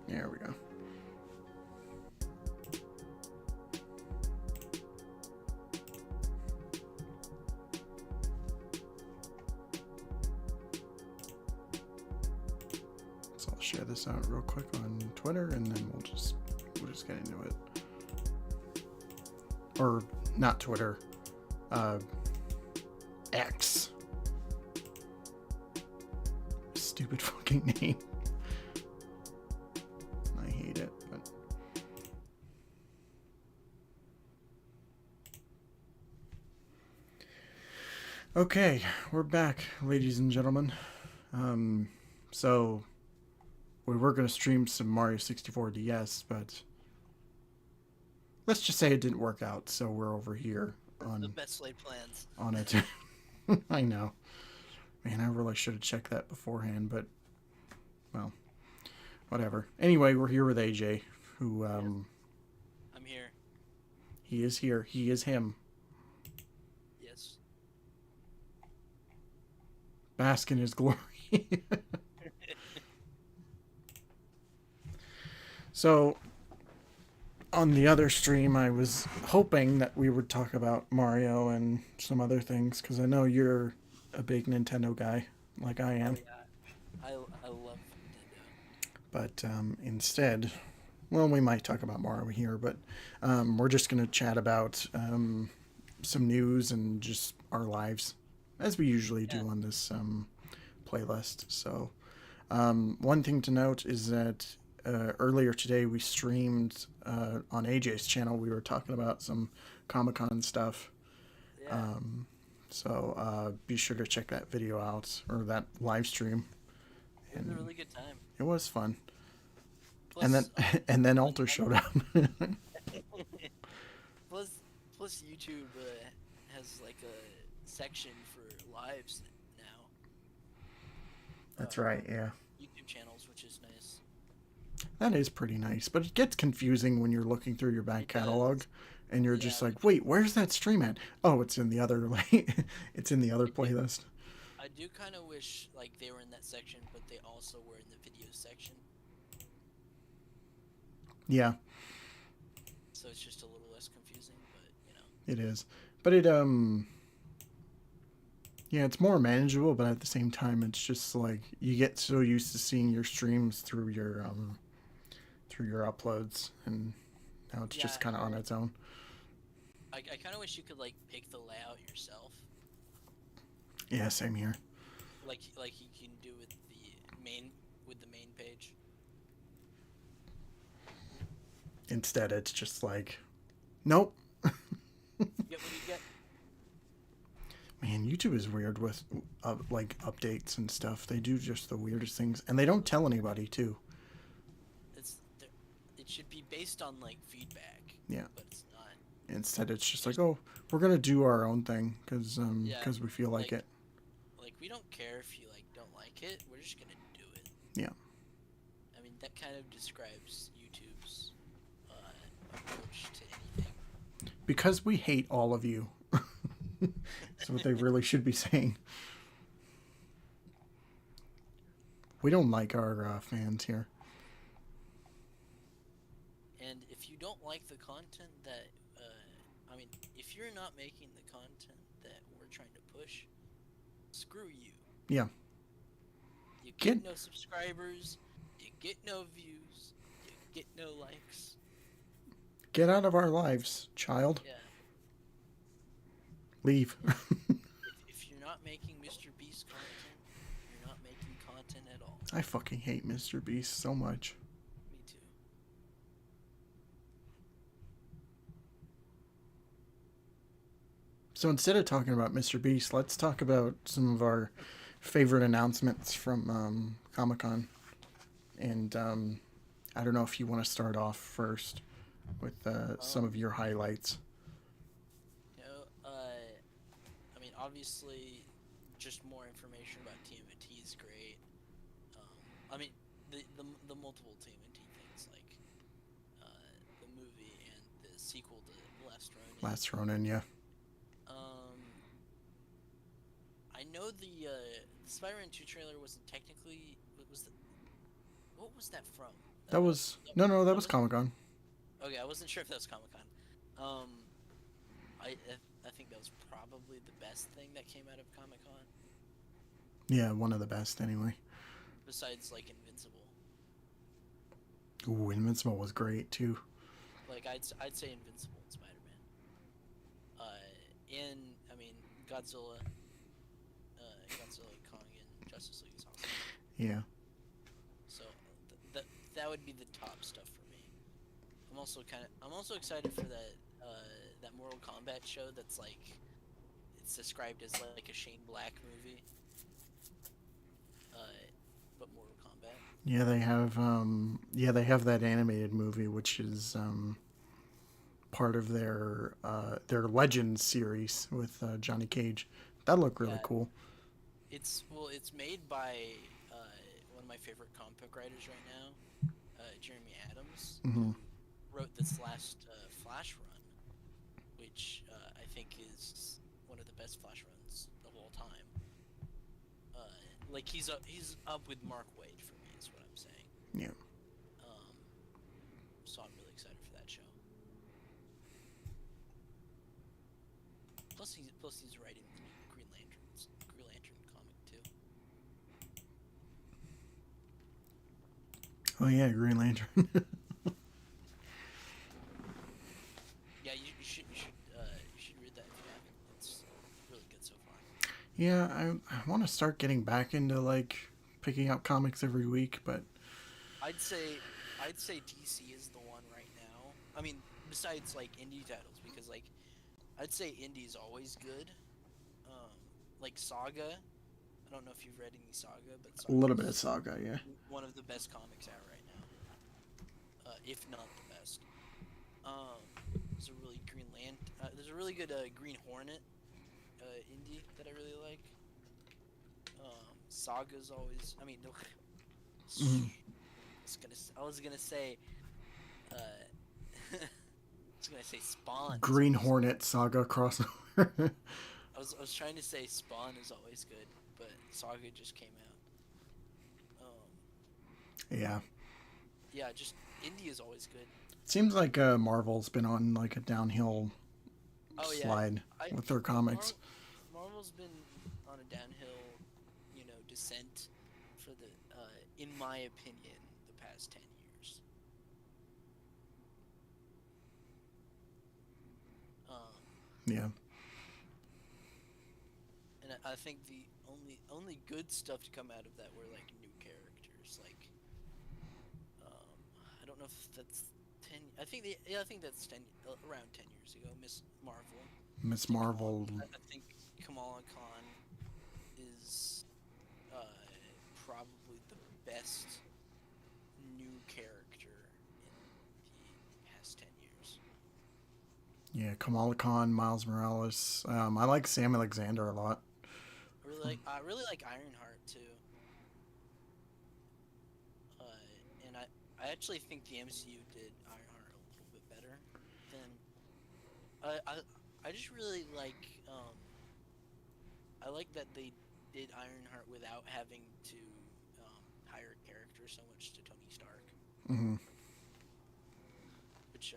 There we go. So I'll share this out real quick on Twitter, and then we'll just get into it. Or not Twitter. X. Stupid fucking name. I hate it, but okay, we're back, ladies and gentlemen. So we were gonna stream some Mario 64 DS, but let's just say it didn't work out, so we're over here on the best laid plans. On it. I know. Man, I really should have checked that beforehand, but well, whatever. Anyway, we're here with AJ, who I'm here. he is here. He is him. Yes. Bask in his glory. So, on the other stream, I was hoping that we would talk about Mario and some other things, because I know you're a big Nintendo guy, like I am. Oh, yeah. I love Nintendo. But instead, well, we might talk about Mario here, but we're just going to chat about some news and just our lives, as we usually do on this playlist. So, one thing to note is that earlier today we streamed on AJ's channel. We were talking about some Comic-Con stuff. Yeah. So be sure to check that video out, or that live stream. It was a really good time. It was fun. Plus, And then Alter showed up. plus YouTube has like a section for lives now. That's right, yeah. YouTube channels, which is nice. That is pretty nice, but it gets confusing when you're looking through your back catalog and you're just like, wait, where's that stream at? Oh, it's in the other it's in the other playlist. I do kind of wish like they were in that section, but they also were in the video section. Yeah. So it's just a little less confusing, but you know. It is. But it yeah, it's more manageable, but at the same time it's just like you get so used to seeing your streams through your uploads, and now it's just kind of on its own. I kind of wish you could like pick the layout yourself. Yeah, same here. Like you can do with the main page. Instead, it's just like, nope. You get what you get. Man, YouTube is weird with like updates and stuff. They do just the weirdest things, and they don't tell anybody too. It should be based on like feedback. Yeah. But it's not. Instead, it's just like, oh, we're gonna do our own thing because we feel like it. Like we don't care if you like don't like it. We're just gonna do it. Yeah. I mean that kind of describes YouTube's approach to anything. Because we hate all of you. That's what they really should be saying. We don't like our fans here. And if you don't like the content that, I mean, if you're not making the content that we're trying to push, screw you. Yeah. You get no subscribers, you get no views, you get no likes. Get out of our lives, child. Yeah. Leave. if you're not making Mr. Beast content, you're not making content at all. I fucking hate Mr. Beast so much. Me too. So instead of talking about Mr. Beast, let's talk about some of our favorite announcements from Comic-Con. And I don't know if you want to start off first with some of your highlights. I mean, obviously, just more information about TMNT is great. I mean, the multiple TMNT things, like the movie and the sequel to Last Ronin. Last Ronin, yeah. I know the Spider-Man 2 trailer wasn't technically... What was that from? That was No, no, that that was wasn't. Comic-Con. Okay, I wasn't sure if that was Comic Con. Um, I think that was probably the best thing that came out of Comic Con, Yeah, one of the best anyway. besides like Invincible. Ooh, Invincible was great too. Like I'd say Invincible and Spider Man. In I mean Godzilla, Godzilla, Kong, and Justice League is awesome. Yeah. So that would be the top stuff for me. I'm also excited for that Mortal Kombat show that's like it's described as like a Shane Black movie, uh, but Mortal Kombat. Yeah, they have that animated movie which is part of their Legends series with Johnny Cage. That looked really Yeah, cool. it's made by one of my favorite comic book writers right now, Jeremy Adams, who Hmm. wrote this last Flash run, which I think is one of the best Flash runs of all time. Uh, like he's up with Mark Waid for me, is what I'm saying. Yeah. Um, so I'm really excited for that show. Plus he's writing the new Green Lantern comic too. Oh yeah, Green Lantern. Yeah, you should read that if you haven't. It's really good so far. Yeah, I want to start getting back into like picking up comics every week, but I'd say I'd say DC is the one right now. I mean, besides like indie titles, because like I'd say indie's always good. Um, like Saga. I don't know if you've read any Saga, but a little bit of Saga's Saga, yeah. one of the best comics out right now, if not the best. Um, there's a really good Green Hornet indie that I really like. Saga's always. I mean, Hmm. I was gonna say. Uh, I was gonna say Spawn is Green always. Hornet Saga crossover. I was trying to say Spawn is always good, but Saga just came out. Yeah. Yeah, just indie is always good. Seems like Marvel's been on like a downhill Oh yeah, slide I with their comics. Mar- Marvel's been on a downhill, descent for in my opinion, the past 10 years. Um, Yeah. and I think the only good stuff to come out of that were like new characters. Like, I don't know if that's 10. I think that's 10 around 10 years ago. Miss Marvel. Miss Marvel. I think Kamala Khan is probably the best new character in the past 10 years. Yeah, Kamala Khan, Miles Morales. I like Sam Alexander a lot. I really like Ironheart too. And I actually think the MCU did Ironheart a little bit better than I just really like I like that they did Ironheart without having to hire a character so much to Tony Stark, Hmm. which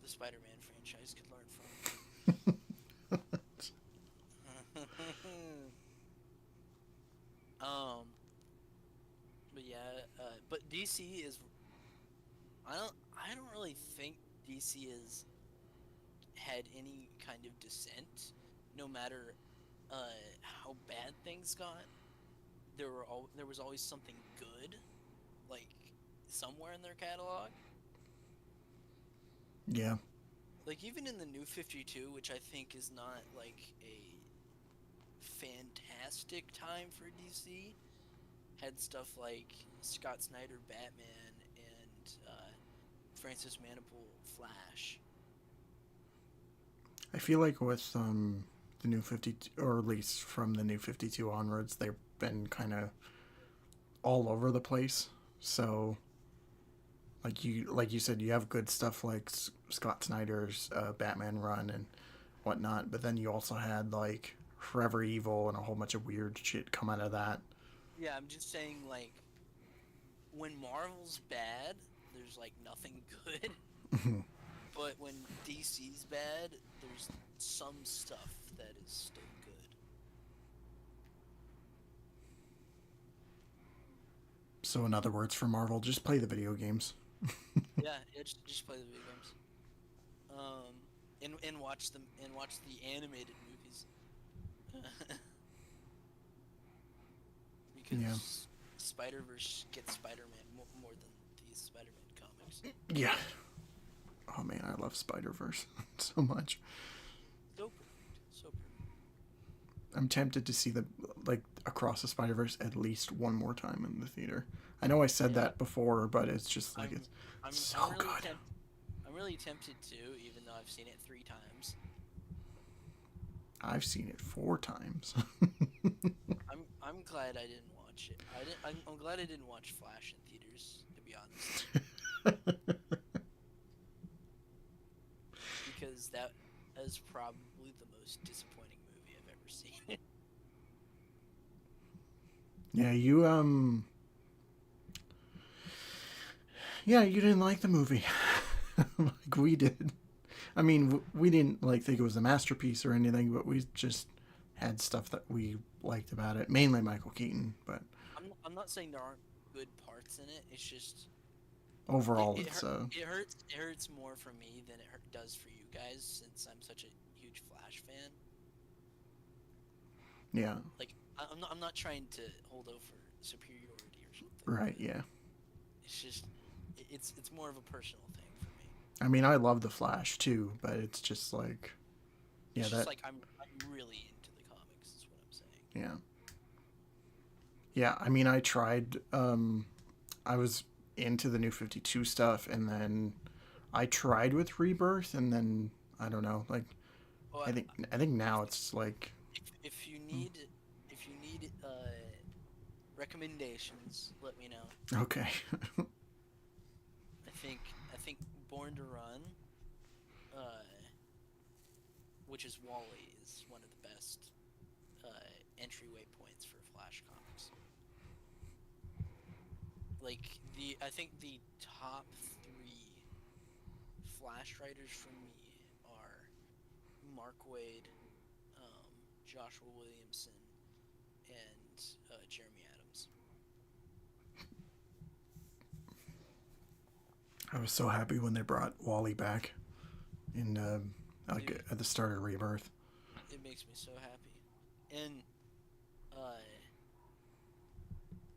the Spider-Man franchise could learn from. um, but yeah, but DC is I don't really think DC has had any kind of descent, no matter how bad things got. There was always something good, like somewhere in their catalog. Yeah. Like even in the New 52, which I think is not like a fantastic time for DC, had stuff like Scott Snyder Batman and Francis Manapul Flash. I feel like with the new 52, or at least from the new 52 onwards, they've been kind of all over the place. So like you said, you have good stuff like Scott Snyder's Batman run and whatnot, but then you also had like Forever Evil and a whole bunch of weird shit come out of that. Yeah, I'm just saying like when Marvel's bad, there's like nothing good. But when DC's bad, there's some stuff that is still good. So in other words, for Marvel, just play the video games. Yeah, just play the video games. And watch them and watch the animated movies. Yeah. Because Spider-Verse gets Spider-Man more than the Spider-Man comics. Yeah. Oh man, I love Spider-Verse so much. So perfect, so perfect. I'm tempted to see the like Across the Spider-Verse at least one more time in the theater. I know I said Yeah, that before, but it's just like I'm it's I'm so I'm really good. I'm really tempted to, even though I've seen it 3 times. I've seen it 4 times. I'm glad I didn't watch it. I didn't. I'm glad I didn't watch Flash in theaters, to be honest, because that is probably the most disappointing movie I've ever seen. Yeah, yeah, you didn't like the movie like we did. I mean, we didn't like think it was a masterpiece or anything, but we just had stuff that we liked about it, mainly Michael Keaton, but I'm not saying there aren't good parts in it. It's just overall it's it hurts more for me than it does for you guys, since I'm such a huge Flash fan. yeah, Like I'm not trying to hold out for superiority or something, right, but yeah. it's just it's more of a personal thing for me. I mean, I love the Flash too, but it's just like It's yeah, just that like I'm really into the comics, is what I'm saying. yeah. Yeah, I mean, I tried I was into the New 52 stuff and then I tried with Rebirth and then I don't know, like Well, I think if now it's like if you mm, need recommendations, let me know. okay. I think Born to Run, uh, which is Wally, is one of the best entryway points for Flash comics. Like I think the top 3 Flash writers for me are Mark Waid, Joshua Williamson, and Jeremy Adams. I was so happy when they brought Wally back in like Dude, at the start of Rebirth. it makes me so happy. And uh,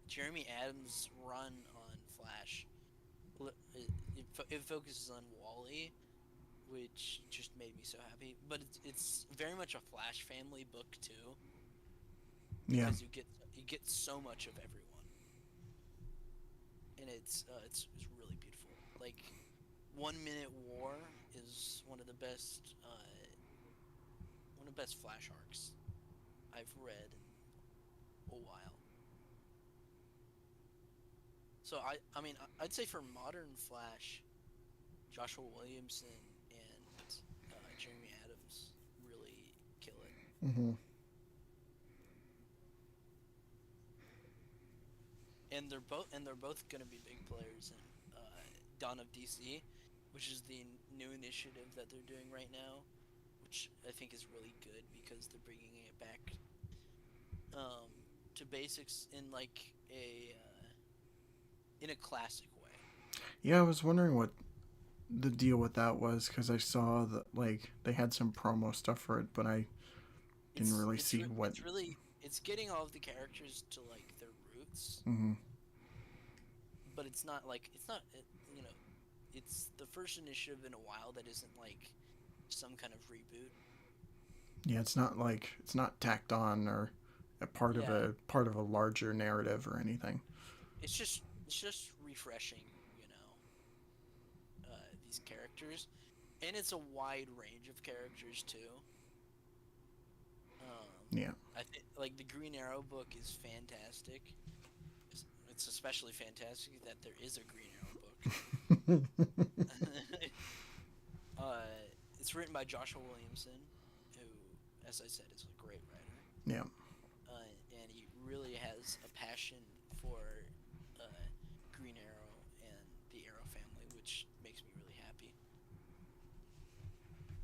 Jeremy Adams' run on Flash, it focuses on Wally, which just made me so happy. But it's very much a Flash family book too, Yeah. because you get so much of everyone, and it's really beautiful. Like 1 Minute War is one of the best Flash arcs I've read in a while. So I mean I'd say for modern Flash, Joshua Williamson and Jeremy Adams really kill it. Mhm. And they're both going to be big players in Dawn of DC, which is the new initiative that they're doing right now, which I think is really good because they're bringing it back um, to basics in like a classic way. Yeah, I was wondering what the deal with that was cuz I saw that like they had some promo stuff for it, but I didn't really see what It's getting all of the characters to like their roots, mhm. but it's not you know it's the first initiative in a while that isn't like some kind of reboot. Yeah, it's not tacked on or Yeah, a part of a larger narrative or anything. it's just refreshing, these characters, and it's a wide range of characters too. Yeah. I think like the Green Arrow book is fantastic. It's especially fantastic that there is a Green Arrow book. uh, it's written by Joshua Williamson, who, as I said, is a great writer, Yeah. and he really has a passion for uh, Green Arrow and the Arrow family, which makes me really happy.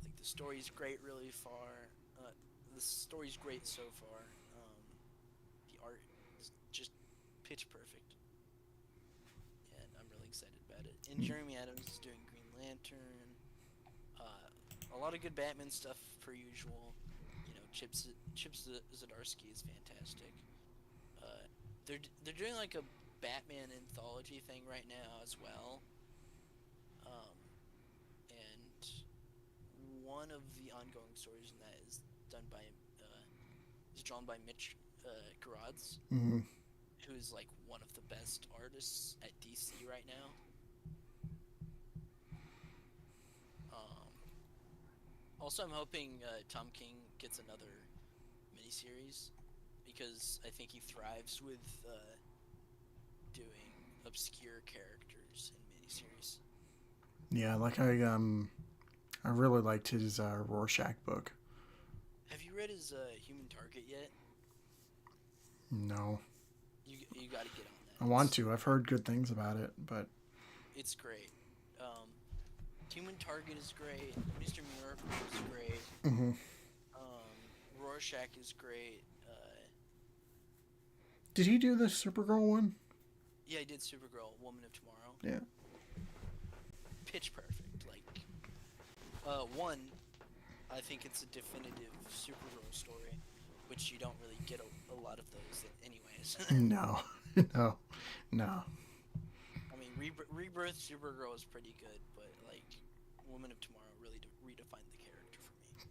Like the story's great, really far. The story's great so far. The art is just pitch perfect, and I'm really excited about it. And Jeremy Adams is doing Green Lantern. A lot of good Batman stuff per usual. You know, Chip Zdarsky is fantastic. They're doing like a Batman anthology thing right now as well. Um, and one of the ongoing stories in that is drawn by Mitch Gerads, Mm-hmm. who is like one of the best artists at DC right now. Also, I'm hoping Tom King gets another miniseries because I think he thrives with doing obscure characters in miniseries. Yeah, like I really liked his Rorschach book. Have you read his Human Target yet? No, You got to get on that. I want to. I've heard good things about it, but It's great. Human Target is great. Mr. Miracle is great. mm-hmm. Rorschach is great. Did he do the Supergirl one? Yeah, I did Supergirl, Woman of Tomorrow. Yeah. Pitch perfect. Like, one, I think it's a definitive Supergirl story, which you don't really get a lot of those anyways. No, no. I mean, Rebirth Supergirl is pretty good, but like, Woman of Tomorrow really redefined the character for me.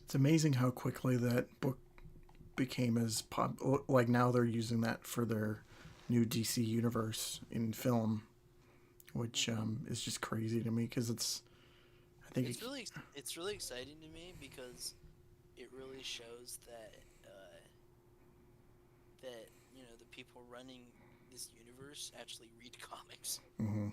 It's amazing how quickly that book became as pop. Like now they're using that for their new DC universe in film, which is just crazy to me because I think it's really exciting to me because it really shows that that the people running this universe actually read comics. Mm-hmm.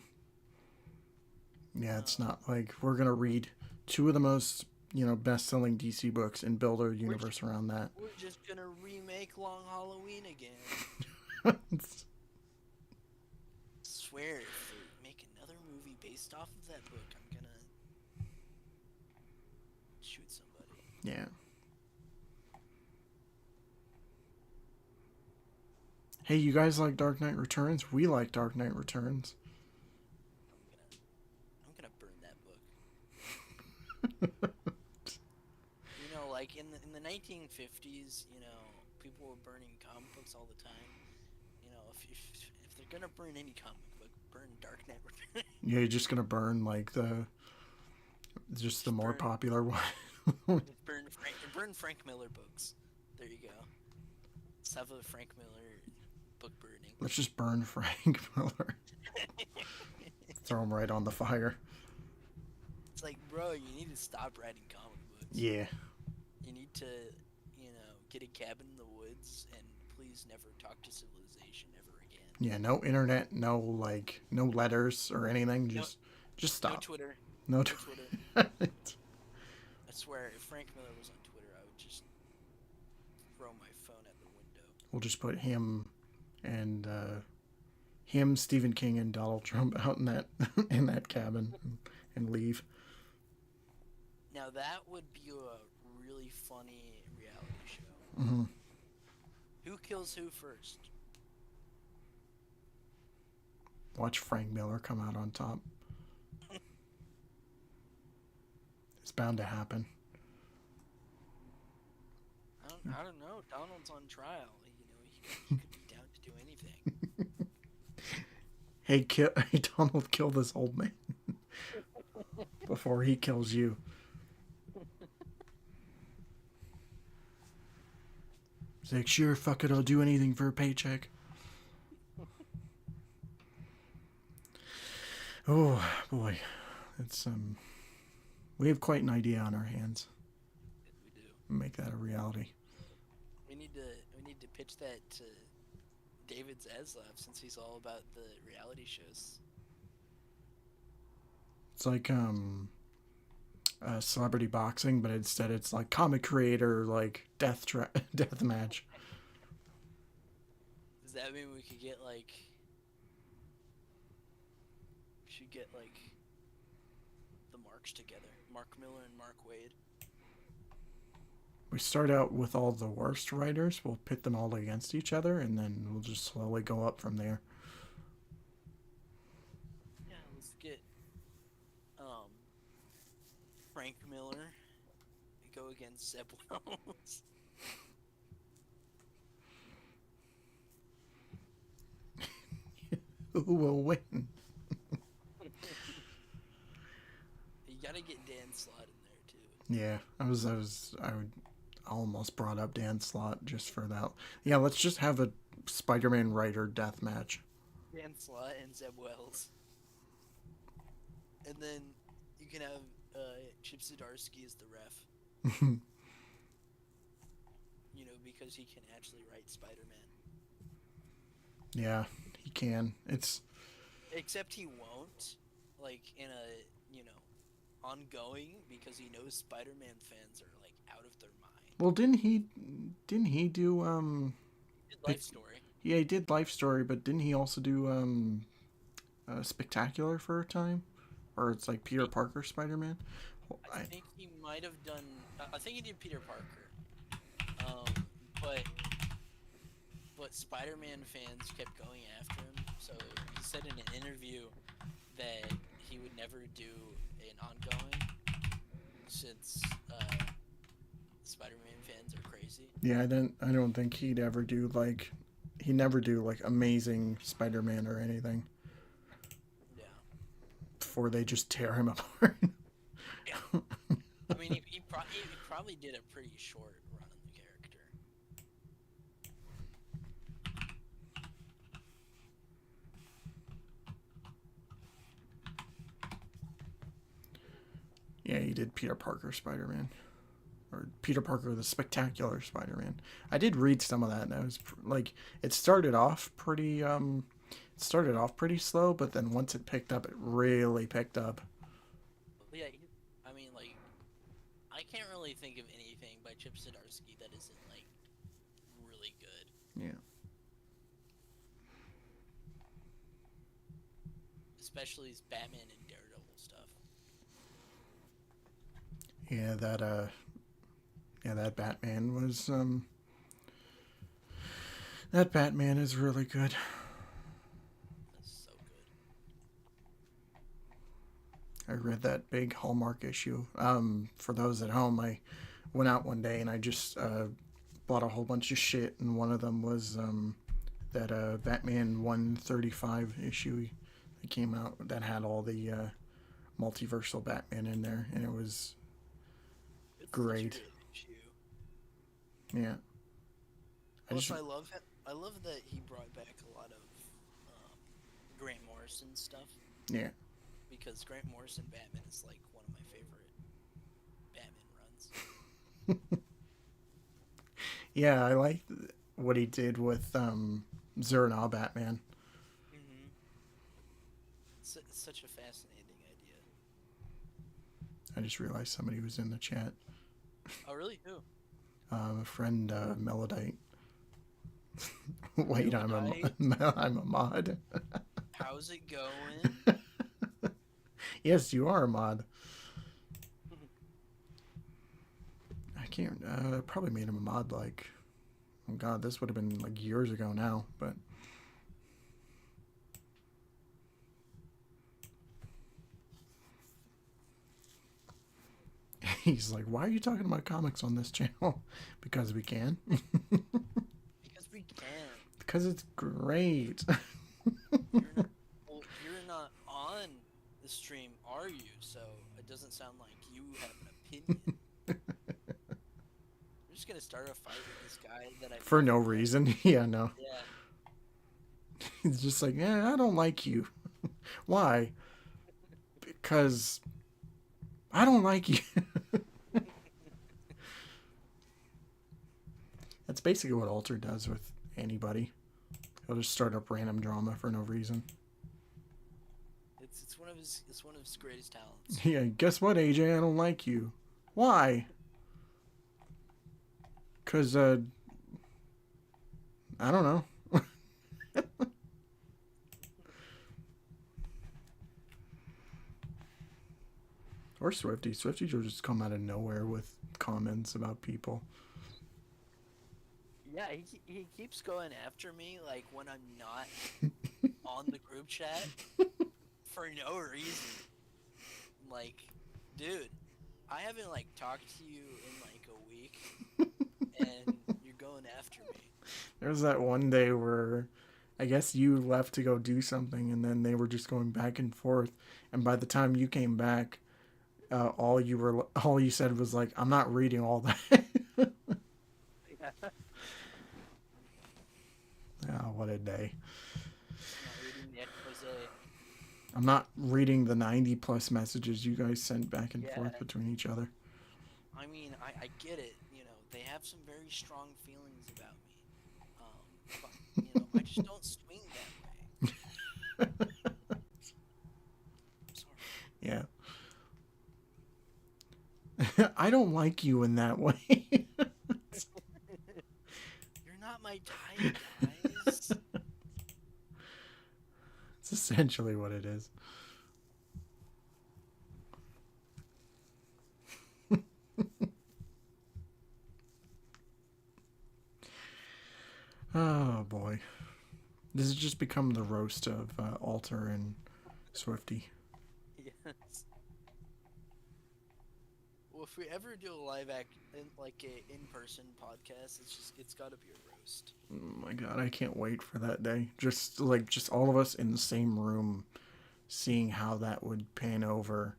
Yeah, it's not like we're gonna read two of the most best-selling DC books and build our universe around that. We're just gonna remake Long Halloween again. Swear, if they make another movie based off of that book, I'm gonna shoot somebody. Yeah. Hey, you guys like Dark Knight Returns? We like Dark Knight Returns. I'm gonna burn that book. Like in the 1950s, people were burning comic books all the time. If they're gonna burn any comic book, burn Dark Knight Returns. Yeah, you're just gonna burn like the more popular one. burn Frank Miller books. There you go. Let's have a Frank Miller book burning. Let's just burn Frank Miller. Throw him right on the fire. It's like, bro, you need to stop writing comic books. Yeah. You need to, get a cabin in the woods and please never talk to civilization ever again. Yeah, no internet, no letters or anything. Just stop. No Twitter. No Twitter. I swear, if Frank Miller was on Twitter, I would just throw my phone at the window. We'll just put him and Stephen King, and Donald Trump out in that cabin and leave. Now that would be a really funny reality show. Mm-hmm. Who kills who first? Watch Frank Miller come out on top. It's bound to happen. I don't know. Donald's on trial. He could be down to do anything. Hey, Donald, kill this old man before he kills you. He's like, sure, fuck it, I'll do anything for a paycheck. Oh boy, it's we have quite an idea on our hands. We do. Make that a reality. We need to pitch that to David Zaslav since he's all about the reality shows. It's like celebrity boxing, but instead it's like comic creator, like death match. Does that mean we could get like? We should get like the Marks together, Mark Miller and Mark Wade. We start out with all the worst writers. We'll pit them all against each other, and then we'll just slowly go up from there. Yeah, let's get um Frank Miller go against Zeb Wells. Who will win? You gotta get Dan Slott in there too. Yeah, I almost brought up Dan Slott just for that. Yeah, let's just have a Spider-Man writer death match. Dan Slott and Zeb Wells. And then you can have Chip Zdarsky as the ref. You know, because he can actually write Spider-Man. Yeah, he can. It's Except he won't, like, in a, you know, ongoing, because he knows Spider-Man fans are, like, out of their mind. well, didn't he do Life Story. Yeah, he did Life Story, but didn't he also do Spectacular for a time? Or it's like Peter Parker Spider-Man? Well, I think he might have done. I think he did Peter Parker. But Spider-Man fans kept going after him. So he said in an interview that he would never do an ongoing since Spider-Man fans are crazy. Yeah, I don't think he'd ever do like he'd never do like Amazing Spider-Man or anything Yeah. before they just tear him apart. Yeah. I mean, he probably did a pretty short run on the character. Yeah, he did Peter Parker Spider-Man. Or Peter Parker the Spectacular Spider-Man. I did read some of that, and I was like, it started off pretty slow, but then once it picked up, it really picked up. Yeah, I mean, like, I can't really think of anything by Chip Zdarsky that isn't, like, really good. Yeah. Especially his Batman and Daredevil stuff. Yeah, that Batman was that Batman is really good. That's so good. I read that big Hallmark issue. For those at home, I went out one day and I just bought a whole bunch of shit, and one of them was that Batman 135 issue that came out that had all the multiversal Batman in there, and it was It's great. such a good issue. Yeah. Plus, I love that he brought back a lot of Grant Morrison stuff. Yeah. Because Grant Morrison Batman is like one of my favorite Batman runs. Yeah, I like what he did with Zerna Batman. Mm-hmm. It's such a fascinating idea. I just realized somebody was in the chat. Oh, really? Who? A friend, Melodite. Wait, Melodite? I'm a mod. How's it going? Yes, you are a mod. I can't. Probably made him a mod like. Oh God, this would have been like years ago now, but. He's like, why are you talking about comics on this channel? Because we can. Because we can. Because it's great. You're not on the stream, are you? So it doesn't sound like you have an opinion. I'm just gonna start a fight with this guy that I For no reason. Yeah, no. Yeah. He's just like, yeah, I don't like you. Why? Because I don't like you. That's basically what Alter does with anybody. He'll just start up random drama for no reason. It's one of his greatest talents. Yeah, guess what, AJ? I don't like you. Why? Because, I don't know. Or Swifty. Swifty will just come out of nowhere with comments about people. Yeah, he keeps going after me like when I'm not on the group chat for no reason. Like, dude, I haven't like talked to you in like a week, and you're going after me. There was that one day where I guess you left to go do something, and then they were just going back and forth. And by the time you came back, all you said was like, "I'm not reading all that." Yeah. Oh, what a day! Not reading the expose. I'm not reading the 90 plus messages you guys sent back and Yeah. forth between each other. I mean, I get it. You know, they have some very strong feelings about me. But you know, I just don't swing that way. Sorry. Yeah. I don't like you in that way. You're not my type, guys. It's essentially what it is. Oh boy. This has just become the roast of Alter and Swifty. Yes. Well, if we ever do a like a in-person podcast, it's got to be a roast. Oh my god, I can't wait for that day. Just all of us in the same room seeing how that would pan over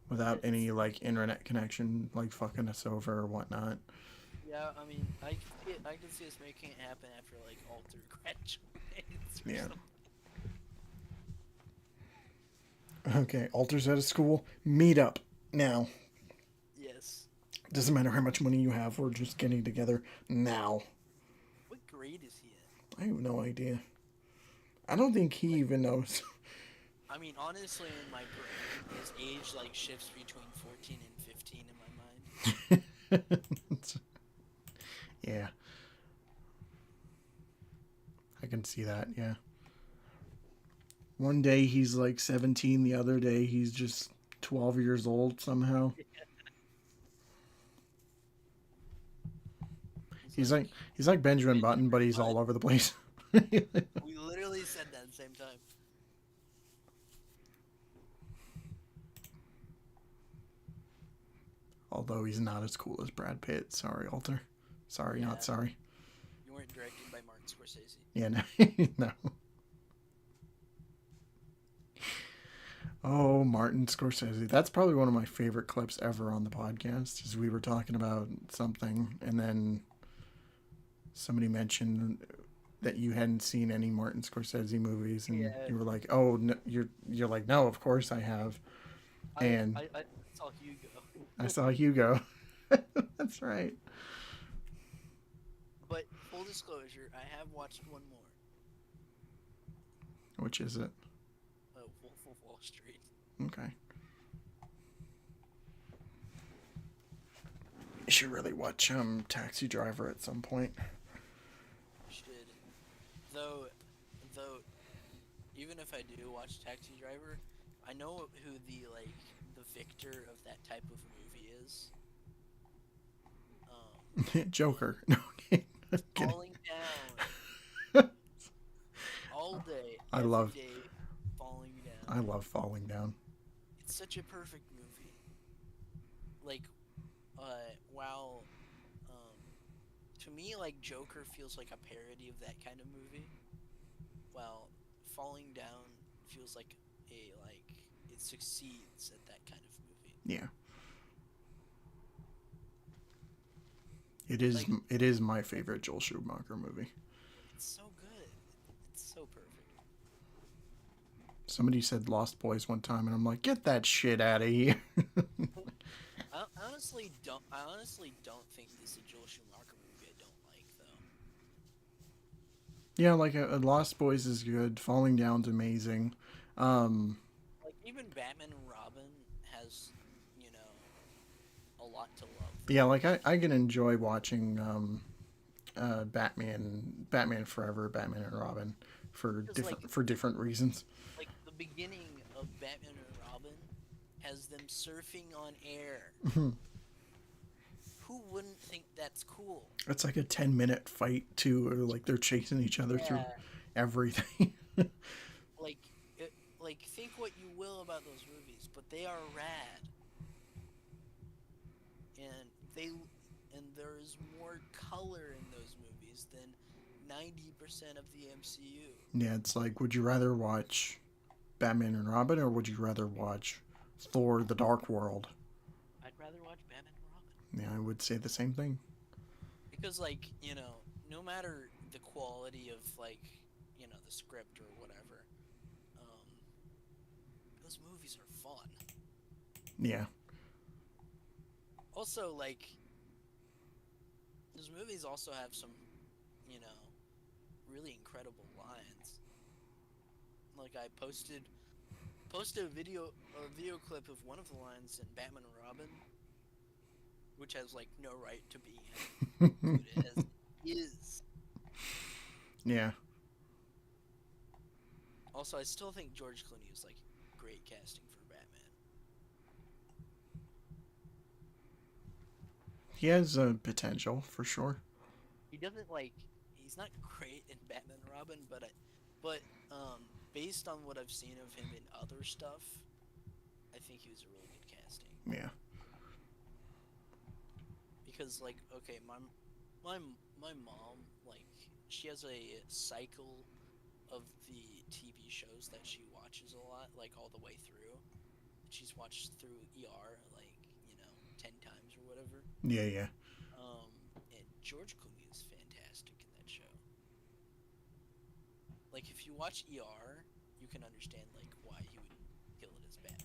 without any like internet connection like fucking us over or whatnot. Yeah, I mean, I can see us making it happen after like Alter graduates or Yeah. something. Okay, Alter's out of school. Meet up now. Yes. Doesn't matter how much money you have, we're just getting together now. What grade is he in? I have no idea. I don't think he even knows. I mean, honestly, in my brain, his age like shifts between 14 and 15 in my mind. Yeah. I can see that, yeah. One day he's like 17, the other day he's just 12 years old somehow. He's like Benjamin Button, but he's all over the place. We literally said that at the same time. Although he's not as cool as Brad Pitt. Sorry, Alter. Sorry, Yeah. not sorry. You weren't directed by Martin Scorsese. Yeah, no. No. Oh, Martin Scorsese. That's probably one of my favorite clips ever on the podcast. Is we were talking about something, and then somebody mentioned that you hadn't seen any Martin Scorsese movies, and Yeah. you were like, "Oh, no, you're like, no, of course I have." And I saw Hugo. I saw Hugo. That's right. But full disclosure, I have watched one more. Which is it? Wolf of Wall Street. Okay. You should really watch Taxi Driver at some point. Should. Though, even if I do watch Taxi Driver, I know who the victor of that type of movie is. Joker. No, I'm kidding. Falling down. All day. I every love- day, falling down. I love Falling Down. It's such a perfect movie. Like, while, to me, like, Joker feels like a parody of that kind of movie, while Falling Down feels like it succeeds at that kind of movie. Yeah. It is my favorite Joel Schumacher movie. It's so good. It's so perfect. Somebody said Lost Boys one time, and I'm like, get that shit out of here. I honestly don't think this is a Joel Schumacher movie I don't like, though. Yeah, like Lost Boys is good. Falling Down's amazing. Like, even Batman and Robin has, a lot to love. Yeah, like I can enjoy watching Batman Forever, Batman and Robin Because for different reasons. like the beginning of Batman and Robin has them surfing on air. Who wouldn't think that's cool? It's like a 10-minute fight too, or like they're chasing each other through Yeah, everything. like like think what you will about those movies, but they are rad, and they and there is more color in those movies than 90% of the MCU. Yeah, it's like, would you rather watch Batman and Robin, or would you rather watch Thor: The Dark World? I'd rather watch Batman and Robin Yeah, I would say the same thing. because, like, no matter the quality of like the script or whatever, um, those movies are fun. Yeah, Also, like, those movies also have some, you know, really incredible lines. Like I posted a video clip of one of the lines in Batman and Robin, which has like no right to be in. Dude, it is. yeah, Also, I still think George Clooney is like great casting for Batman. he has a potential for sure. He doesn't like he's not great in Batman and Robin, but based on what I've seen of him in other stuff, I think he was a really good casting. Yeah, Because like okay, my mom, like, she has a cycle of the TV shows that she watches a lot, like all the way through. She's watched through ER like 10 times or whatever. yeah, yeah. And George Clooney is fantastic in that show. Like if you watch ER, you can understand like why he would kill it as Batman.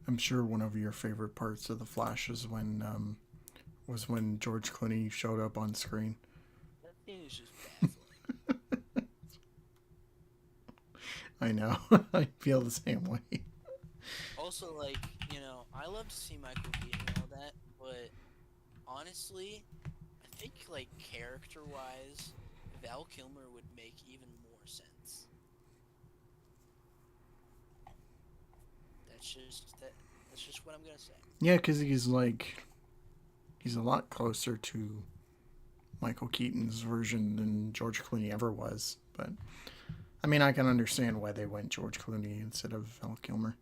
I'm sure one of your favorite parts of the Flash is was when George Clooney showed up on screen. That scene is just baffling. I know. I feel the same way. Also, like, I love to see Michael Keaton and all that, but honestly, I think like character-wise, Val Kilmer would make even more sense. That's just what I'm gonna say. Yeah, because he's a lot closer to Michael Keaton's version than George Clooney ever was. But I mean, I can understand why they went George Clooney instead of Val Kilmer.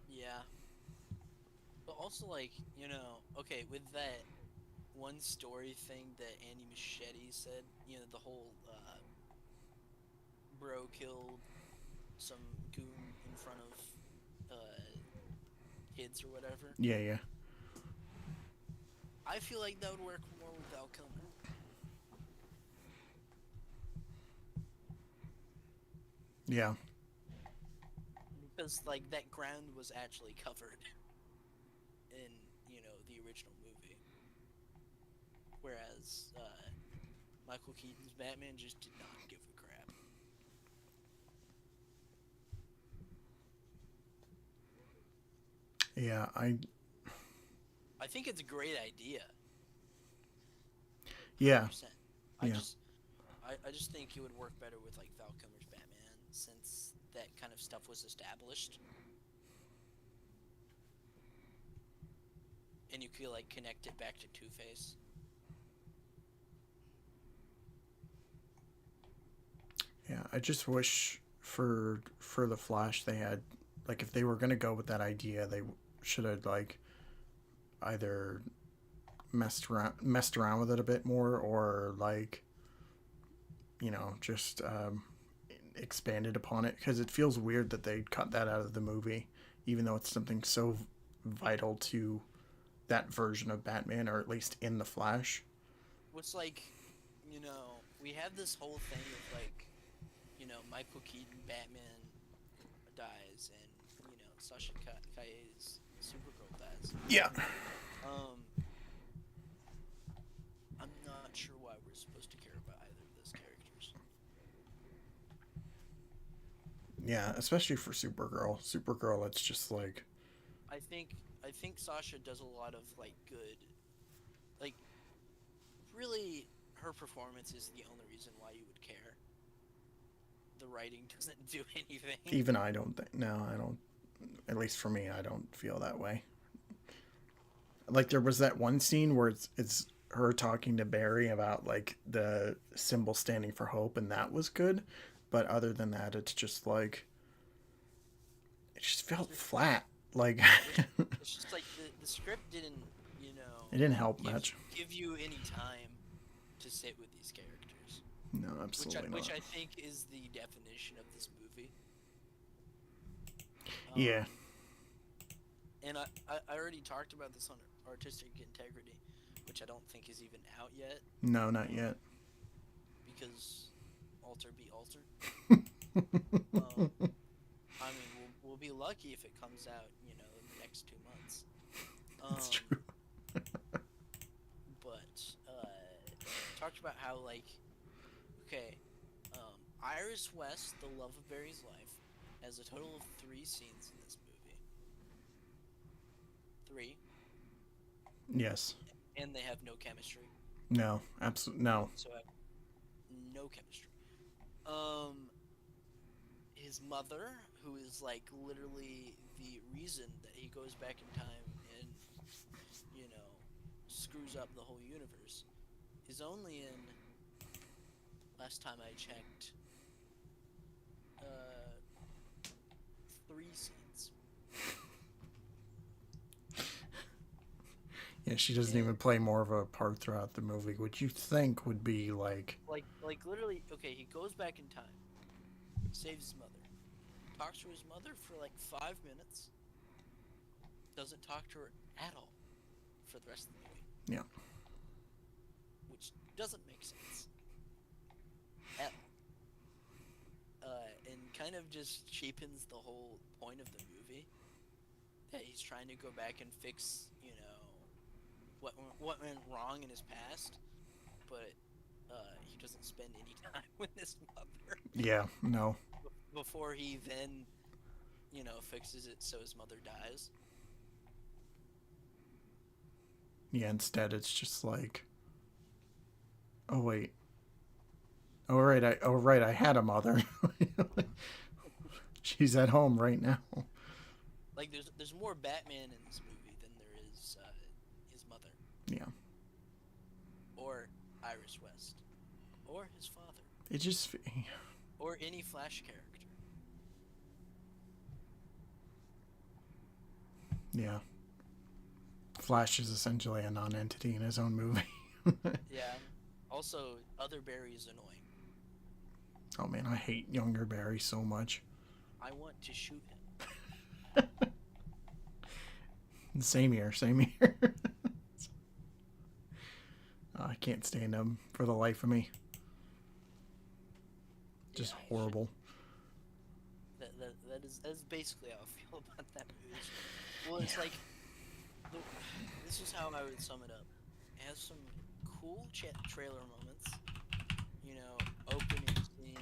Yeah, but also like okay, with that one story thing that Andy Machete said, the whole bro killed some goon in front of kids or whatever. Yeah, yeah, I feel like that would work more with Val Kilmer. yeah, Because like that ground was actually covered in the original movie, whereas Michael Keaton's Batman just did not give a crap. yeah. I think it's a great idea. Yeah, 100%. I yeah, just I just think it would work better with like Val Kilmer's Batman, since that kind of stuff was established, and you could like connect it back to Two-Face. yeah. I just wish for the Flash they had, like, if they were gonna go with that idea, they should have like either messed around with it a bit more, or like, just expanded upon it, because it feels weird that they cut that out of the movie, even though it's something so vital to that version of Batman, or at least in the Flash. What's like, we have this whole thing of like, Michael Keaton Batman dies, and Sasha Calle's Supergirl dies. Yeah, Um, I'm not sure why we're supposed to care about either of those characters. yeah, especially for Supergirl. Supergirl, it's just like, I think I think Sasha does a lot of like good, like really her performance is the only reason why you would care. The writing doesn't do anything. Even I don't think. No, I don't. At least for me, I don't feel that way. Like there was that one scene where it's her talking to Barry about like the symbol standing for hope, and that was good. But other than that, it's just like it just felt flat. Like It's just like the script didn't, you know, it didn't help much. give you any time to sit with these characters. No, absolutely Which not. I think is the definition of this movie. Yeah. And I already talked about this on Artistic Integrity, which I don't think is even out yet. No, not yet. Because alter be alter. I mean, we'll be lucky if it comes out, you know, in the next 2 months. That's true. But talked about how like, okay, Iris West, the love of Barry's life, has a total of 3 scenes in this movie. 3. Yes. And they have no chemistry. No, absolutely no. So no chemistry. His mother, who is like literally the reason that he goes back in time and, you know, screws up the whole universe, is only in, last time I checked, 3 scenes. Yeah, she doesn't even play more of a part throughout the movie, which you think would be like literally, okay, he goes back in time, saves his mother, talks to his mother for like 5 minutes, doesn't talk to her at all for the rest of the movie. Yeah. Which doesn't make sense at all. And kind of just cheapens the whole point of the movie. That he's trying to go back and fix, you know, what went wrong in his past, but he doesn't spend any time with his mother. Yeah, no. Before he then, you know, fixes it so his mother dies. Yeah, instead it's just like, oh wait, oh right, I had a mother. She's at home right now. Like there's more Batman in this movie than there is his mother. Yeah. Or Iris West. Or his father. It just. Or any Flash character. Yeah. Flash is essentially a non-entity in his own movie. Yeah. Also, other Barry is annoying. Oh man, I hate younger Barry so much. I want to shoot him. Same here. I can't stand him for the life of me. Just horrible. That's basically how I feel about that movie. Well, it's like, this is how I would sum it up. It has some cool trailer moments. You know, opening scene.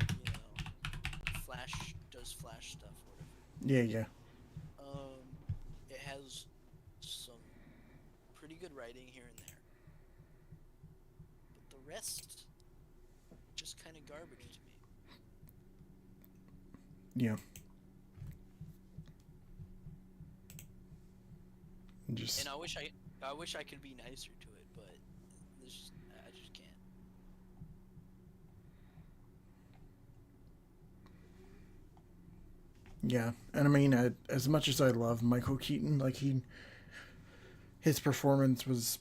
You know, Flash does Flash stuff or whatever. Yeah. It has some pretty good writing here and there. But the rest, just kind of garbage to me. Yeah. Just. And I wish I could be nicer to it, but I just can't. Yeah, and I mean, as much as I love Michael Keaton, like his performance was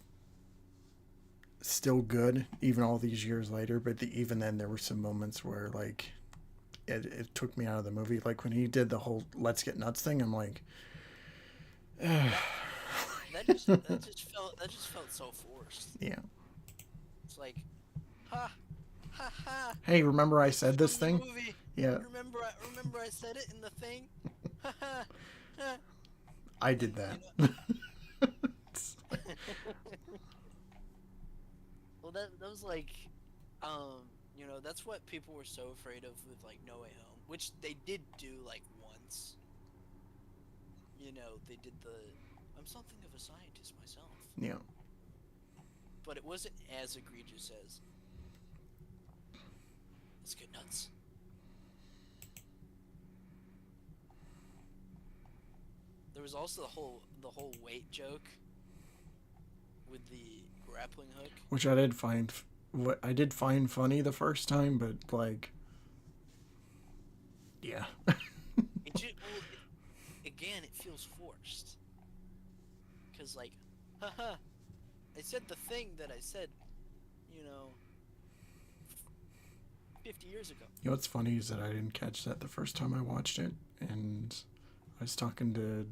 still good even all these years later. But even then, there were some moments where like it took me out of the movie. Like when he did the whole "Let's get nuts" thing, I'm like, that just felt so forced. Yeah. It's like, ha ha. Hey, remember I said this thing? Movie. Yeah. Remember I said it in the thing. I did that. Well, that was like, you know, that's what people were so afraid of with like No Way Home, which they did do like once. You know, they did the. I I'm something of a scientist myself. Yeah. But it wasn't as egregious as, let's get nuts. There was also the whole weight joke with the grappling hook. Which I did find, what I did find funny the first time, but like, yeah. Again, it feels forced. Cause like, haha, I said the thing that I said, 50 years ago. You know what's funny is that I didn't catch that the first time I watched it, and I was talking to,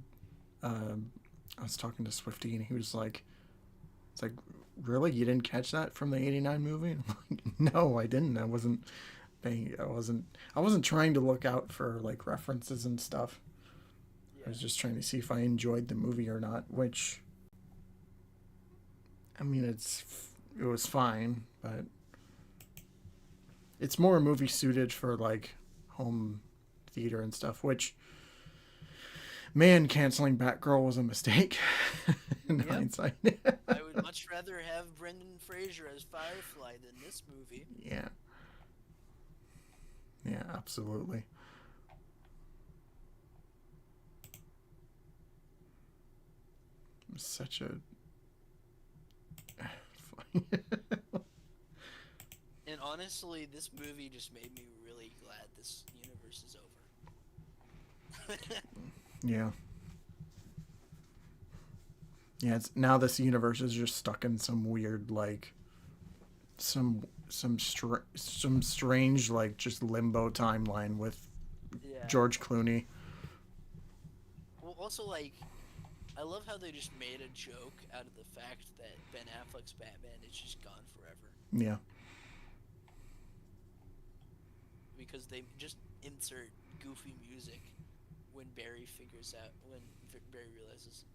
Swifty, and he was like, "It's like, really, you didn't catch that from the '89 movie?" And I'm like, "No, I didn't. I wasn't trying to look out for like references and stuff. Yeah. I was just trying to see if I enjoyed the movie or not." Which, I mean, it was fine, but it's more a movie suited for like home theater and stuff, which, man, canceling Batgirl was a mistake in hindsight. I would much rather have Brendan Fraser as Firefly than this movie. Yeah. Yeah, absolutely. Such a And honestly, this movie just made me really glad this universe is over. Yeah. Yeah, it's now this universe is just stuck in some weird like some strange like just limbo timeline with George Clooney. Well, also like, I love how they just made a joke out of the fact that Ben Affleck's Batman is just gone forever. Yeah. Because they just insert goofy music when Barry realizes,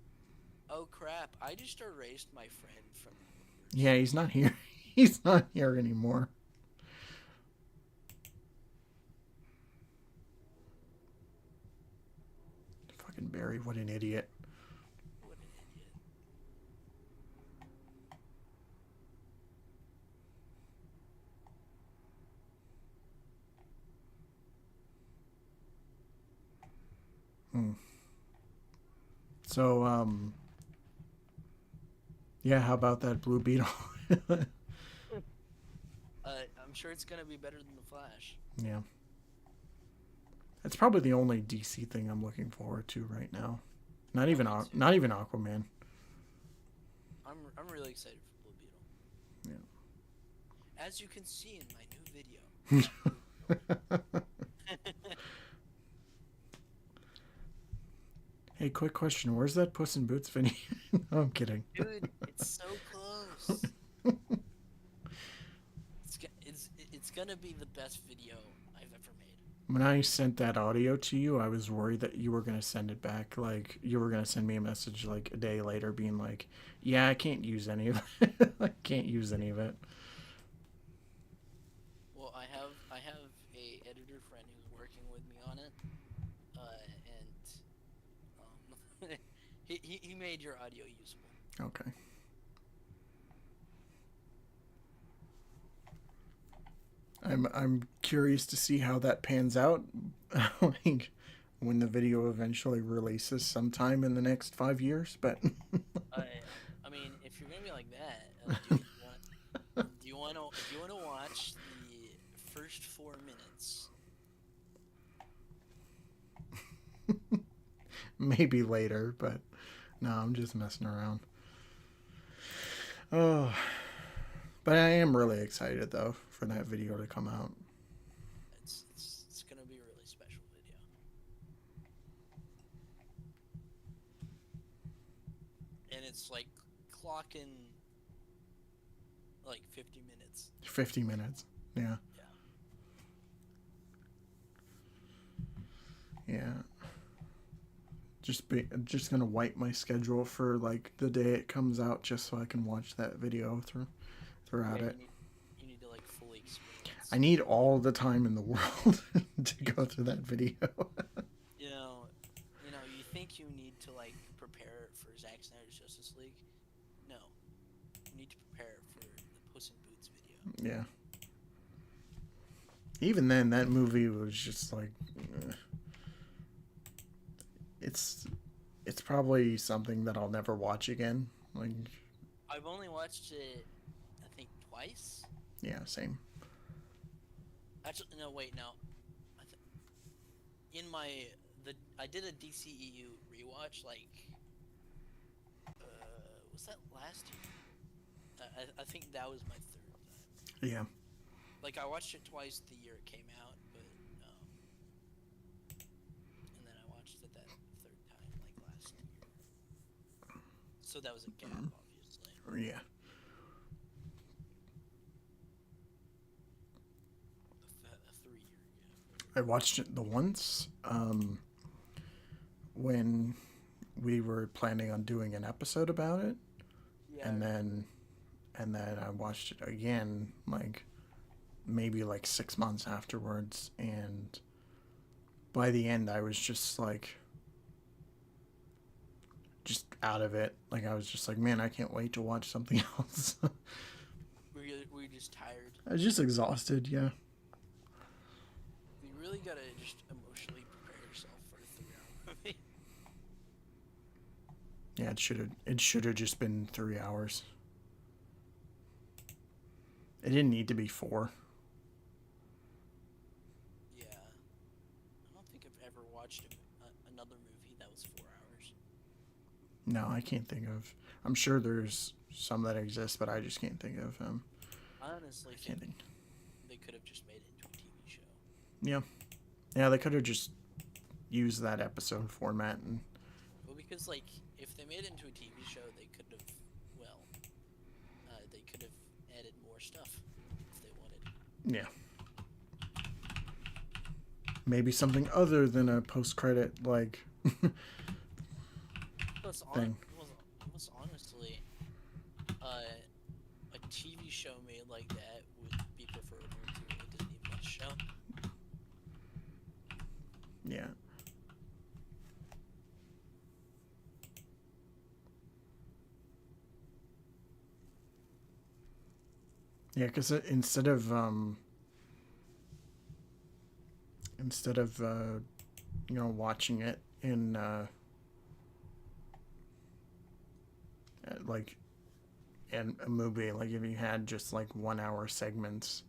oh crap, I just erased my friend from the universe. Yeah, he's not here. He's not here anymore. Fucking Barry, what an idiot. What an idiot. So, yeah, how about that Blue Beetle? I'm sure it's gonna be better than the Flash. Yeah. It's probably the only DC thing I'm looking forward to right now. Not even Aquaman. I'm really excited for Blue Beetle. Yeah. As you can see in my new video. Hey, quick question. Where's that Puss in Boots video? No, I'm kidding. Dude, it's so close. It's gonna be the best video I've ever made. When I sent that audio to you, I was worried that you were going to send it back. Like, you were going to send me a message like a day later being like, yeah, I can't use any of it. I can't use any of it. Well, I have a editor friend who's working with me on it. And he made your audio usable. Okay. I'm curious to see how that pans out. Like, when the video eventually releases sometime in the next 5 years, but I mean, if you're gonna be like that, do you want to watch the first 4 minutes? Maybe later, but no, I'm just messing around. Oh, but I am really excited though for that video to come out. It's gonna be a really special video. And it's like clocking like 50 minutes. 50 minutes. Yeah. Yeah. Just gonna wipe my schedule for like the day it comes out just so I can watch that video throughout it. You need to like fully experience. I need all the time in the world to go through that video. You think you need to like prepare for Zack Snyder's Justice League? No, you need to prepare for the Puss in Boots video. Yeah. Even then, that movie was just like, it's it's probably something that I'll never watch again. Like, I've only watched it, I think, twice. yeah, same. Actually, no, wait, no. In my I did a DCEU rewatch like was that last year? I think that was my third time. Yeah. Like I watched it twice the year it came out, but and then I watched it that third time like last year. So that was a gap, obviously. Yeah. A 3-year gap. I watched it the once when we were planning on doing an episode about it, Yeah. and then I watched it again like maybe like 6 months afterwards, and by the end I was just like just out of it. Like I was just like, man, I can't wait to watch something else. Were you just tired? I was just exhausted. Yeah. You really gotta just emotionally prepare yourself for a 3-hour movie. Yeah, it should have just been 3 hours. It didn't need to be 4. Yeah. I don't think I've ever watched another movie that was 4 hours. No, I can't think of. I'm sure there's some that exist, but I just can't think of them. I honestly Can't think think. they could have just made it into a TV show. Yeah, yeah, they could have just used that episode format and. Well, because like if they made it into a TV show, they could have, well, they could have added more stuff if they wanted. Yeah. Maybe something other than a post-credit like thing. Plus, honestly, a TV show made like that would be preferable to a Disney Plus show. Yeah. Yeah, because instead of watching it in like in a movie, like if you had just like 1 hour segments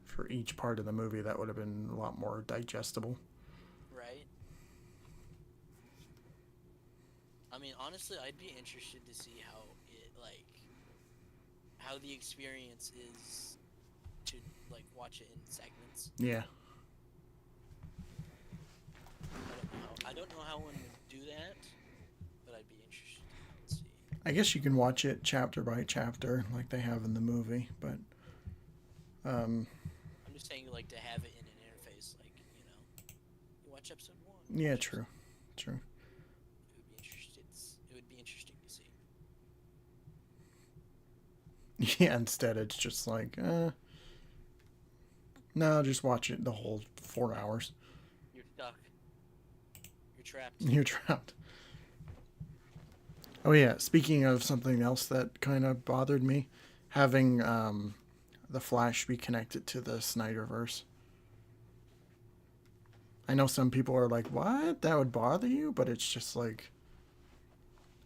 for each part of the movie, that would have been a lot more digestible. Right? I mean, honestly, I'd be interested to see how the experience is to like watch it in segments. Yeah. I don't know how one would do that, but I'd be interested to see. I guess you can watch it chapter by chapter like they have in the movie, but I'm just saying, like, to have it in an interface, like, you watch episode 1. yeah, true. True. It would be interesting to see. Yeah, instead it's just like, no, just watch it the whole 4 hours. You're stuck. You're trapped. You're trapped. Oh yeah, speaking of something else that kind of bothered me, having the Flash be connected to the Snyderverse. I know some people are like, what? That would bother you? But it's just like,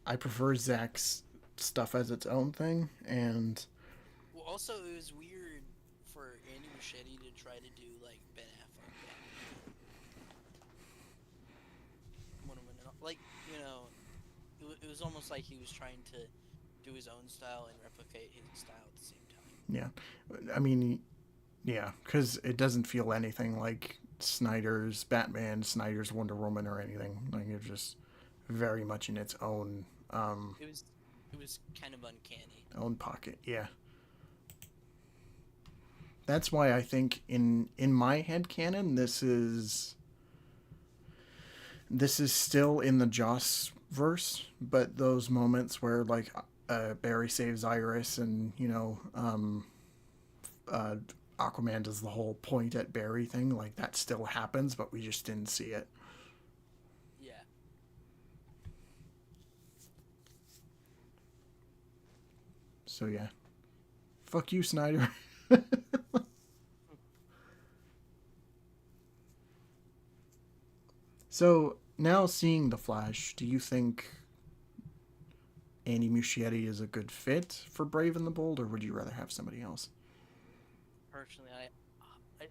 I prefer Zack's stuff as its own thing, and Well, also, it was weird for Andy Muschietti to try to do, like, Ben Affleck Batman. Like, it was almost like he was trying to do his own style and replicate his style at the same time. yeah. I mean, yeah, because it doesn't feel anything like Snyder's Batman, Snyder's Wonder Woman, or anything. Like, it's just very much in its own It was kind of uncanny. own pocket. Yeah. That's why I think in my head canon this is still in the Joss verse, but those moments where like Barry saves Iris and Aquaman does the whole point at Barry thing, like that still happens, but we just didn't see it. Yeah. So yeah, fuck you, Snyder. So now seeing the Flash, do you think Andy Muschietti is a good fit for Brave and the Bold, or would you rather have somebody else? Personally, I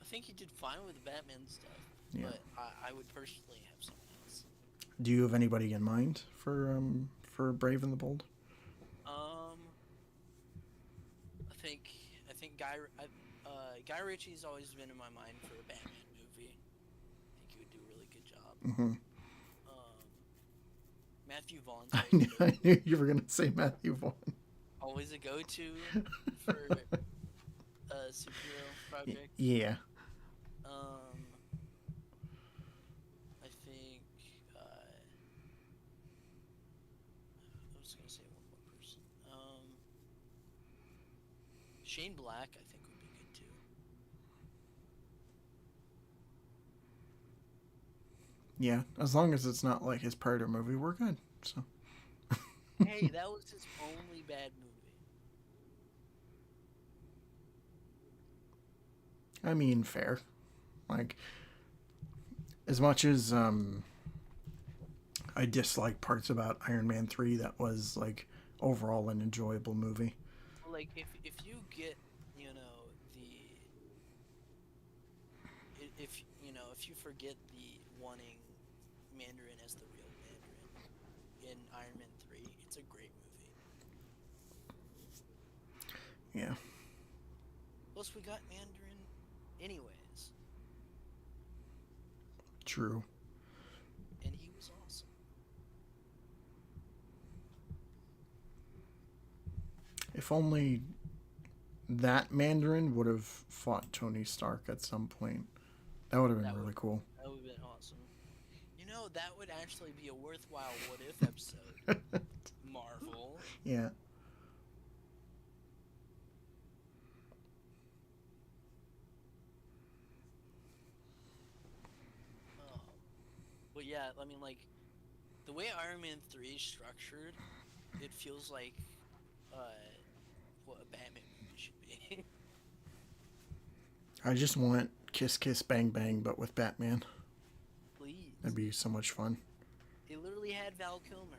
think he did fine with the Batman stuff, Yeah. but I would personally have someone else. Do you have anybody in mind for Brave and the Bold? Um, I think I think Guy Ritchie's always been in my mind for a Batman movie. I think he would do a really good job. Mm-hmm. Um, Matthew Vaughn's I always knew, a I go-to. knew you were gonna say Matthew Vaughn. Always a go-to for a superhero project. Yeah. Um, I think I was gonna say one more person. Shane Black, I think would be good too. Yeah. As long as it's not like his Predator movie, we're good. So. Hey, that was his only bad movie. I mean, fair. Like, as much as I dislike parts about Iron Man 3, that was like overall an enjoyable movie. Like if you get you know the if you know if you forget the wanting Mandarin as the real Mandarin in Iron Man 3, it's a great movie. Yeah. Plus, we got Mandarin anyways, True. and he was awesome. If only that Mandarin would have fought Tony Stark at some point. That would have been That would really cool. that would have been awesome. You know, that would actually be a worthwhile what if episode. Marvel. Yeah. Oh. But yeah, I mean, like the way Iron Man 3 is structured, it feels like uh, what a Batman movie should be. I just want Kiss Kiss Bang Bang, but with Batman. That'd Please. be so much fun. They literally had Val Kilmer.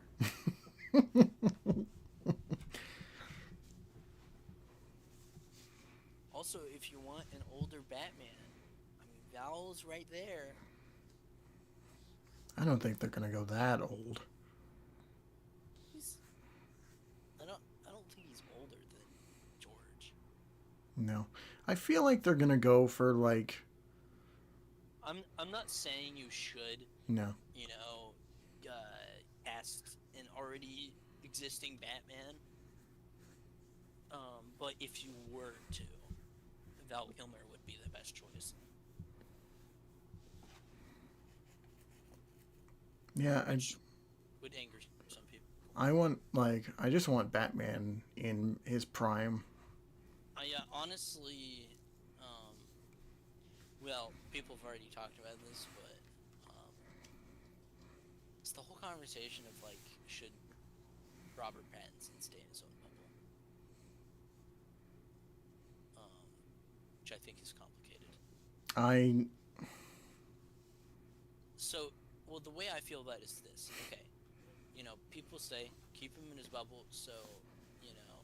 Also, if you want an older Batman, I mean, Val's right there. I don't think they're gonna go that old. He's I don't think he's older than George. No. I feel like they're gonna go for like I'm not saying you should, no. you know, cast an already existing Batman. But if you were to, Val Kilmer would be the best choice. Yeah, Which would anger some people. I just want Batman in his prime. Honestly, um, well, people have already talked about this, but it's the whole conversation of like, should Robert Pattinson stay in his own bubble? Which I think is complicated. I So, well, the way I feel about it is this. Okay, people say keep him in his bubble so, you know,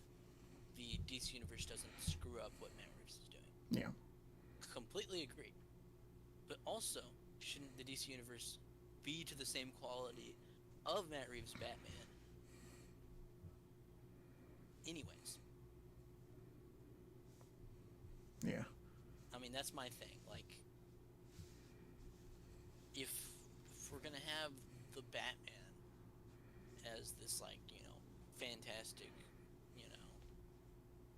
the DC universe doesn't screw up what Matt Reeves is doing. yeah. Completely agree. But also, shouldn't the DC universe be to the same quality of Matt Reeves' Batman? Anyways, Yeah. I mean that's my thing. Like, if we're gonna have the Batman as this like fantastic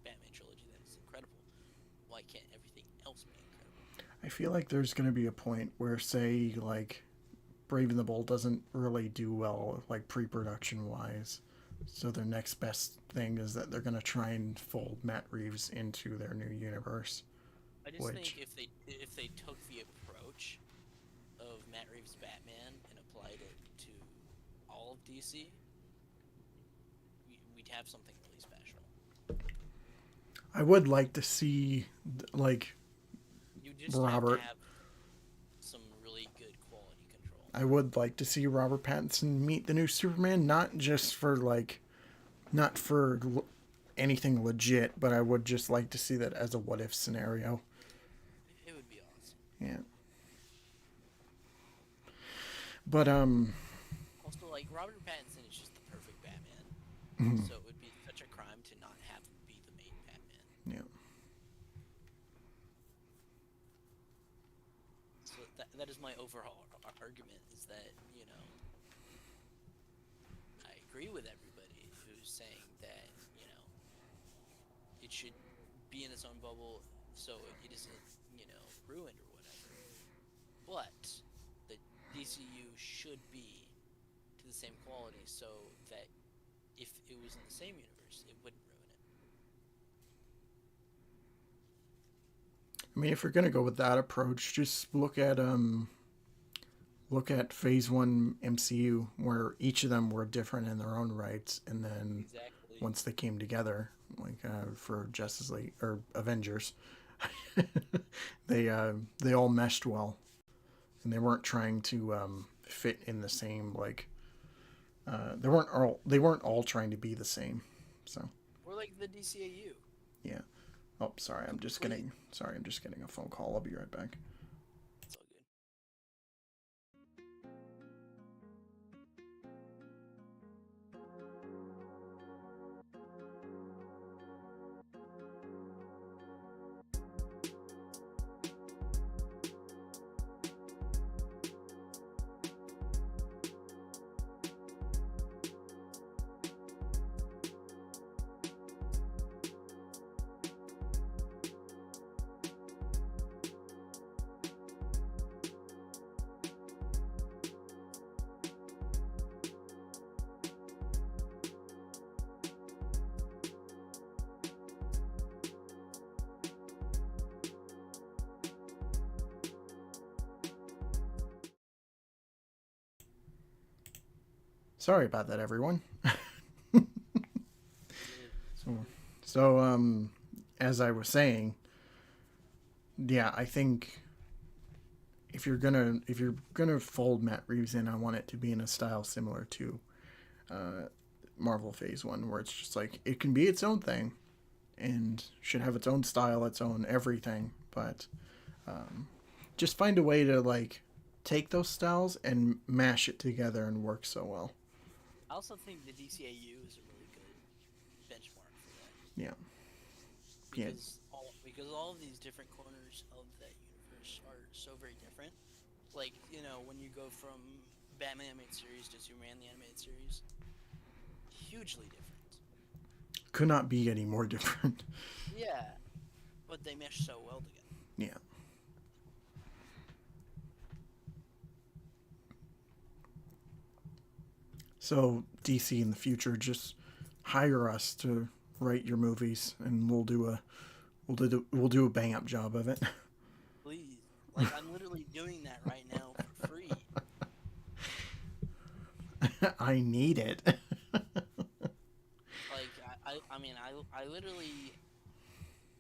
Batman trilogy that is incredible, why can't everything else be incredible? I feel like there's gonna be a point where say like Brave and the Bold doesn't really do well like pre-production wise. So their next best thing is that they're gonna try and fold Matt Reeves into their new universe. I just Which think if they took the approach of Matt Reeves' Batman and applied it to all of DC, we'd have something really special. I would like to see like You just have to Robert. have some really good quality control. I would like to see Robert Pattinson meet the new Superman, not just for like, not for anything legit, but I would just like to see that as a what if scenario. It would be awesome. Yeah. But Also, like Robert Pattinson is just the perfect Batman, mhm, so it would be such a crime to not have him be the main Batman. yeah. So that is my overall argument: is that I agree with everybody who's saying that it should be in its own bubble, so it isn't ruined or whatever. But the DCU should be to the same quality, so that if it was in the same universe, it wouldn't ruin it. I mean, if you're gonna go with that approach, just look at Phase One MCU, where each of them were different in their own rights, and then Exactly. once they came together, like for Justice League or Avengers, they all meshed well, and they weren't trying to fit in the same like they weren't all trying to be the same. So Or like the DCAU. yeah. Oh, Complete. I'm just getting a phone call. I'll be right back. It's all good. Sorry about that, everyone. All good. It's all good. So, as I was saying, yeah, I think if you're gonna fold Matt Reeves in, I want it to be in a style similar to uh, Marvel Phase One, where it's just like it can be its own thing and should have its own style, its own everything, but just find a way to like take those styles and mash it together and work so well. I also think the DCAU is a really good benchmark for that Yeah, yeah, because all of these different corners of that universe are so very different. Like when you go from Batman animated series to Superman the animated series, hugely different. could not be any more different. Yeah, but they mesh so well together. Yeah. So DC in the future, just hire us to write your movies, and we'll do a bang up job of it. Please, like I'm literally doing that right now for free. I need it. Like I mean I literally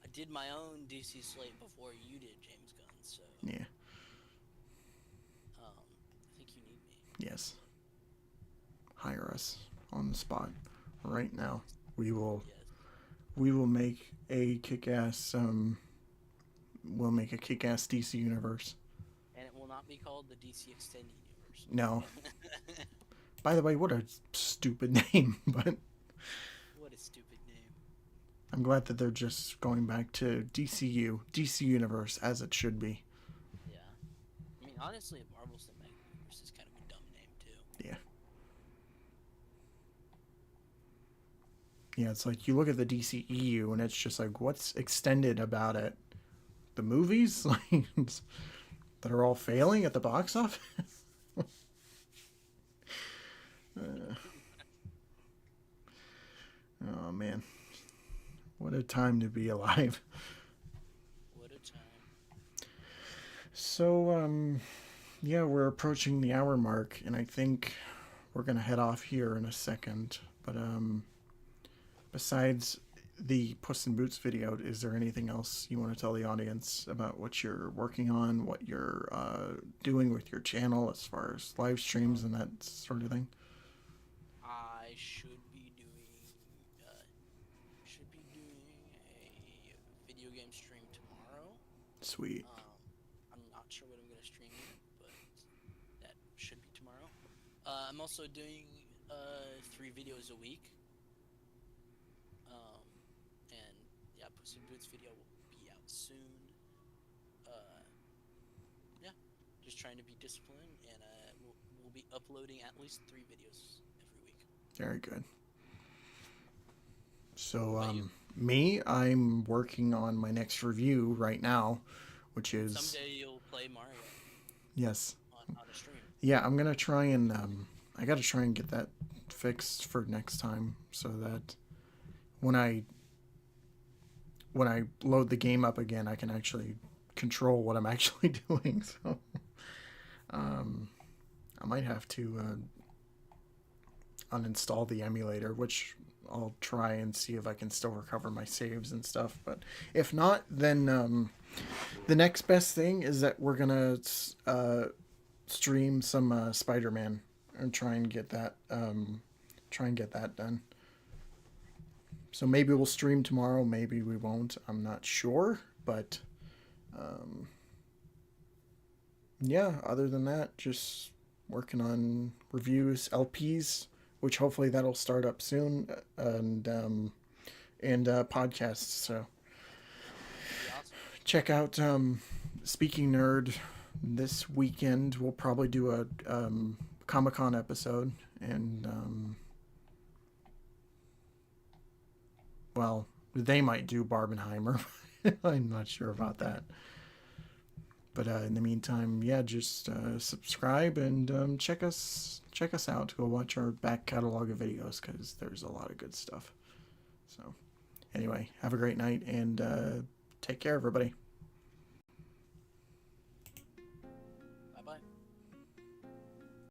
I did my own DC slate before you did, James Gunn. So Yeah. I think you need me. Yes. Hire us on the spot right now. Yes, We will yes, we will make a kick ass we'll make a kick ass DC universe. and it will not be called the DC Extended No. Universe. By the way, what a stupid name, but What a stupid name. I'm glad that they're just going back to DC Universe as it should be. Yeah, I mean honestly, Marvel Cinematic Universe is kind of a dumb name too. Yeah. Yeah, it's like you look at the DCEU and it's just like what's extended about it? The movies like that are all failing at the box office. uh, oh man, what a time to be alive. What a time. So yeah, we're approaching the hour mark and I think we're going to head off here in a second, but besides the Puss in Boots video, is there anything else you want to tell the audience about what you're working on, what you're doing with your channel as far as live streams and that sort of thing? I should be doing a video game stream tomorrow. Sweet. I'm not sure what I'm gonna stream yet, but that should be tomorrow. I'm also doing 3 videos a week. And yeah, Puss in Boots video will be out soon. Yeah, just trying to be disciplined, and we'll be uploading at least 3 videos every week. Very good. So, What about you? me, I'm working on my next review right now, which is Someday you'll play Mario yes, on a stream. yeah. I'm gonna try and I gotta try and get that fixed for next time, so that when I load the game up again, I can actually control what I'm actually doing. So, I might have to uninstall the emulator, which I'll try and see if I can still recover my saves and stuff. But if not, then the next best thing is that we're gonna stream some Spider-Man and try and get that done. So maybe we'll stream tomorrow, maybe we won't. I'm not sure, but yeah. Other than that, just working on reviews, LPs, which hopefully that'll start up soon, and podcasts. So Pretty awesome. check out Speaking Nerd this weekend. We'll probably do a Comic-Con episode, and well, they might do Barbenheimer. I'm not sure about that. But in the meantime, yeah, just subscribe and check us out. Go watch our back catalog of videos, because there's a lot of good stuff. So anyway, have a great night, and take care, everybody.